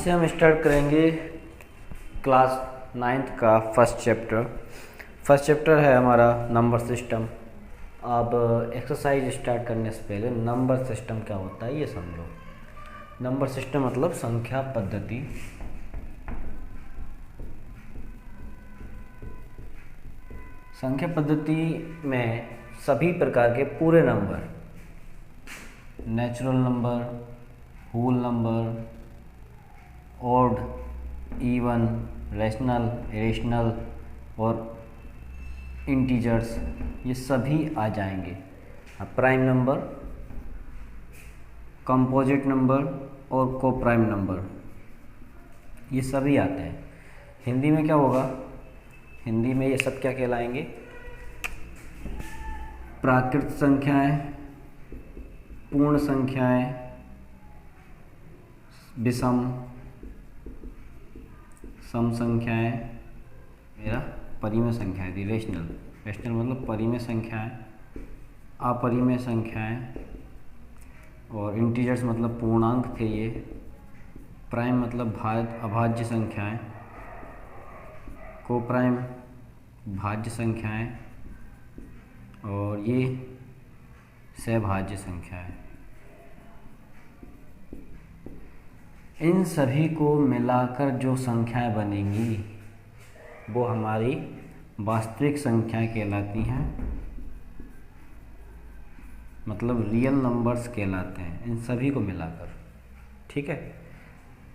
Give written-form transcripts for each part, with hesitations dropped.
से हम स्टार्ट करेंगे क्लास 9th का फर्स्ट चैप्टर है हमारा नंबर सिस्टम। अब एक्सरसाइज स्टार्ट करने से पहले नंबर सिस्टम क्या होता है ये समझो। नंबर सिस्टम मतलब संख्या पद्धति। संख्या पद्धति में सभी प्रकार के पूरे number, natural number, whole number, odd, even, rational, irrational और इंटीजर्स, ये सभी आ जाएंगे। अब प्राइम नंबर, कंपोजिट नंबर और को प्राइम नंबर, ये सभी आते हैं। हिंदी में क्या होगा? हिंदी में ये सब क्या कहलाएंगे? प्राकृत संख्याएं, पूर्ण संख्याएं, विषम, सम संख्याएं, मेरा परिमेय संख्याएं थी। रेशनल मतलब परिमेय संख्याएं, अपरिमेय संख्याएं और इंटीजर्स मतलब पूर्णांक थे ये। प्राइम मतलब अभाज्य संख्याएं, को प्राइम भाज्य संख्याएं और ये सहभाज्य संख्याएं। इन सभी को मिलाकर जो संख्याएं बनेंगी वो हमारी वास्तविक संख्याएं कहलाती हैं, मतलब रियल नंबर्स कहलाते हैं इन सभी को मिलाकर। ठीक है,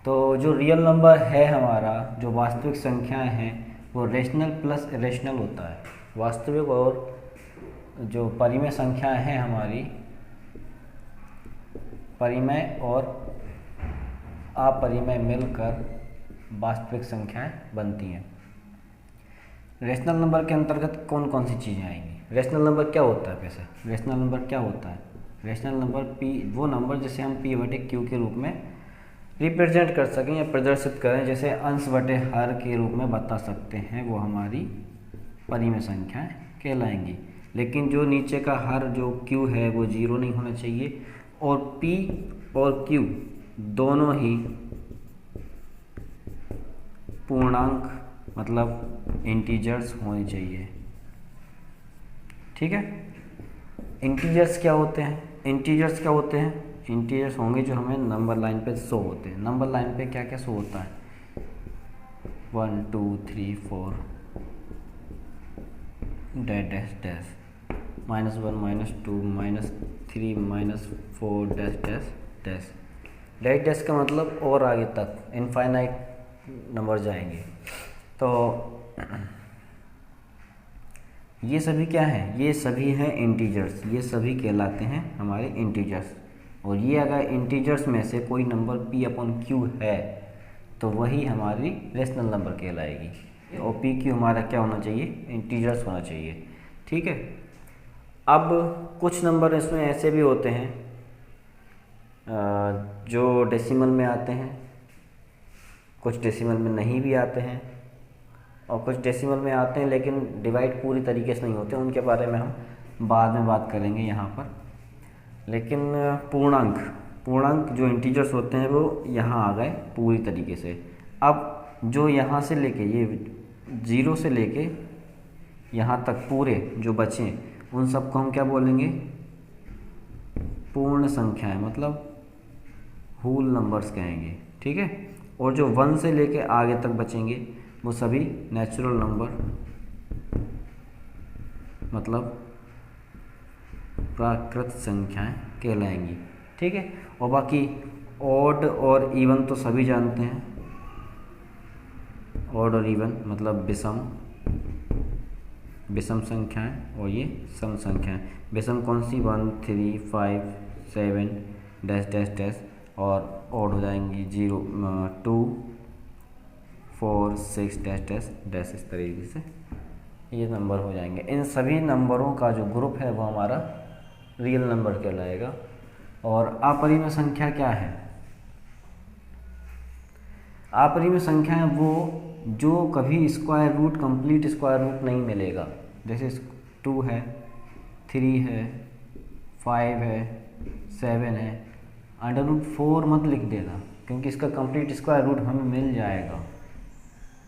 तो जो रियल नंबर है हमारा, जो वास्तविक संख्याएं हैं, वो रेशनल प्लस इरेशनल होता है। वास्तविक और जो परिमेय संख्याएं हैं हमारी, परिमेय और अपरिमेय मिलकर वास्तविक संख्याएं बनती हैं। रेशनल नंबर के अंतर्गत कौन कौन सी चीज़ें आएंगी? रेशनल नंबर क्या होता है? वैसे रेशनल नंबर क्या होता है? रेशनल नंबर पी, वो नंबर जिसे हम पी बटे क्यू के रूप में रिप्रेजेंट कर सकें या प्रदर्शित करें, जैसे अंश बटे हर के रूप में बता सकते हैं, वो हमारी परिमेय संख्याएं कहलाएंगी। लेकिन जो नीचे का हर जो क्यू है वो 0 नहीं होना चाहिए और पी और क्यू दोनों ही पूर्णांक मतलब इंटीजर्स होने चाहिए। ठीक है, इंटीजर्स क्या होते हैं? इंटीजर्स होंगे जो हमें नंबर लाइन पे शो होते हैं। नंबर लाइन पे क्या क्या शो होता है? 1 2 3 4 dash dash dash, -1 -2 -3 -4 dash dash dash. Dash dash का मतलब और आगे तक इनफाइनाइट नंबर जाएंगे। तो ये सभी क्या हैं? ये सभी हैं इंटीजर्स। ये सभी कहलाते हैं हमारे इंटीजर्स। और ये अगर इंटीजर्स में से कोई नंबर p अपॉन क्यू है तो वही हमारी रेशनल नंबर कहलाएगी। और पी क्यू हमारा क्या होना चाहिए? इंटीजर्स होना चाहिए। ठीक है, अब कुछ नंबर इसमें ऐसे भी होते हैं जो डेसिमल में आते हैं, कुछ डेसिमल में नहीं भी आते हैं और कुछ डेसिमल में आते हैं लेकिन डिवाइड पूरी तरीके से नहीं होते। उनके बारे में हम बाद में बात करेंगे यहाँ पर। लेकिन पूर्णांक जो इंटीजर्स होते हैं वो यहाँ आ गए पूरी तरीके से। अब जो यहाँ से लेके ये 0 से लेके यहाँ तक पूरे जो बचे उन सबको हम क्या बोलेंगे? पूर्ण संख्याएं, मतलब होल नंबर्स कहेंगे। ठीक है, और जो 1 से लेके आगे तक बचेंगे वो सभी नेचुरल नंबर, मतलब प्राकृत संख्याएं कहलाएंगी। ठीक है, और बाकी ऑड और इवन तो सभी जानते हैं। ऑड और इवन मतलब विषम संख्याएं और ये सम संख्याएं। विषम कौन सी? 1 3 5 7 डैश डैश डैश, और ऑड हो जाएंगी 0 2 4 6 डैश डैश डैश। इस तरीके से ये नंबर हो जाएंगे। इन सभी नंबरों का जो ग्रुप है वो हमारा रियल नंबर कहलाएगा। और अपरिमेय संख्या क्या है? अपरिमेय संख्या है वो जो कभी कंप्लीट स्क्वायर रूट नहीं मिलेगा। जैसे 2 है, 3 है, 5 है, 7 है। √4 मत लिख देना, क्योंकि इसका कंप्लीट स्क्वायर रूट हमें मिल जाएगा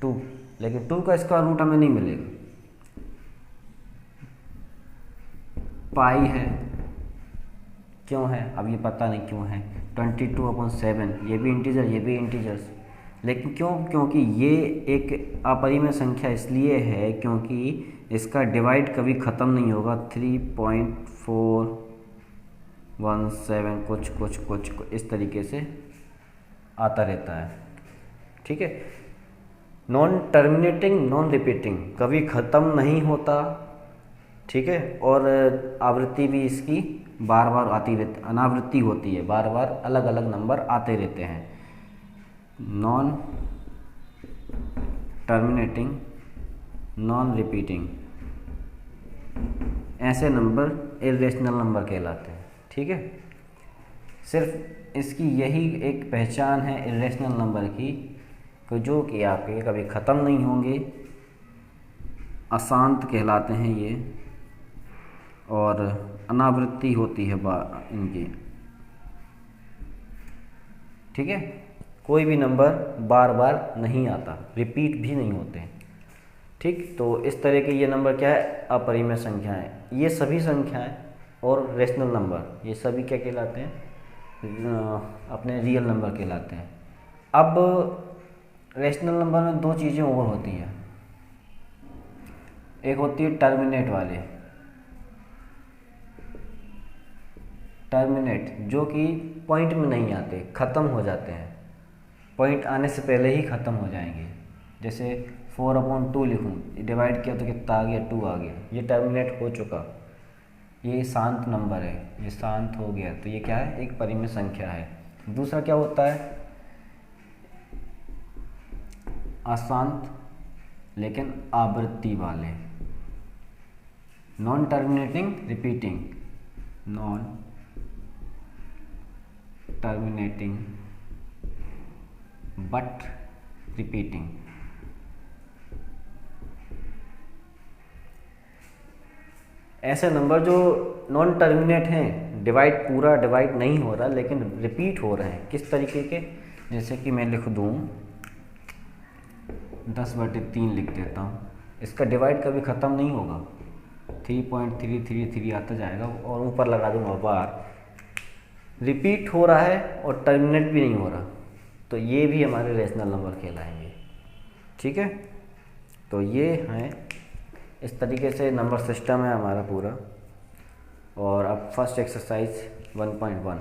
2, लेकिन 2 का स्क्वायर रूट हमें नहीं मिलेगा। पाई है, क्यों है अब ये पता नहीं क्यों है। 22/7, ये भी इंटीजर, ये भी इंटीजर्स, लेकिन क्यों? क्योंकि ये एक अपरिमेय संख्या इसलिए है क्योंकि इसका डिवाइड कभी ख़त्म नहीं होगा। 3.417 कुछ इस तरीके से आता रहता है, ठीक है। नॉन टर्मिनेटिंग नॉन रिपीटिंग, कभी ख़त्म नहीं होता, ठीक है। और आवृत्ति भी इसकी बार बार आती रहती, अनावृत्ति होती है, बार बार अलग अलग नंबर आते रहते हैं। नॉन टर्मिनेटिंग नॉन रिपीटिंग, ऐसे नंबर इर्रेशनल नंबर कहलाते हैं, ठीक है। सिर्फ इसकी यही एक पहचान है इर्रेशनल नंबर की, जो कि आपके कभी ख़त्म नहीं होंगे, अशांत कहलाते हैं ये, और अनावृत्ति होती है इनकी, ठीक है। कोई भी नंबर बार बार नहीं आता, रिपीट भी नहीं होते, ठीक। तो इस तरह के ये नंबर क्या है? अपरिमेय संख्याएं। ये सभी संख्याएं और रेशनल नंबर, ये सभी क्या कहलाते हैं? अपने रियल नंबर कहलाते हैं। अब रेशनल नंबर में दो चीज़ें और होती हैं। एक होती है टर्मिनेट वाले, टर्मिनेट जो कि पॉइंट में नहीं आते, ख़त्म हो जाते हैं, पॉइंट आने से पहले ही ख़त्म हो जाएंगे। जैसे 4/2 लिखूँ, डिवाइड किया तो कितना आ गया? 2 आ गया, ये टर्मिनेट हो चुका। ये शांत नंबर है, ये शांत हो गया, तो ये क्या है? एक परिमेय संख्या है। दूसरा क्या होता है? अशांत लेकिन आवृत्ति वाले, non terminating repeating, non terminating but repeating. ऐसे नंबर जो नॉन टर्मिनेट हैं, पूरा डिवाइड नहीं हो रहा लेकिन रिपीट हो रहे हैं। किस तरीके के? जैसे कि मैं लिख दूँ 10/3 लिख देता हूँ, इसका डिवाइड कभी ख़त्म नहीं होगा, 3.333 आता जाएगा, और ऊपर लगा दूँगा बार। रिपीट हो रहा है और टर्मिनेट भी नहीं हो रहा, तो ये भी हमारे रेशनल नंबर कहलाएंगे, ठीक है। तो ये हैं, इस तरीके से नंबर सिस्टम है हमारा पूरा। और अब फर्स्ट एक्सरसाइज 1.1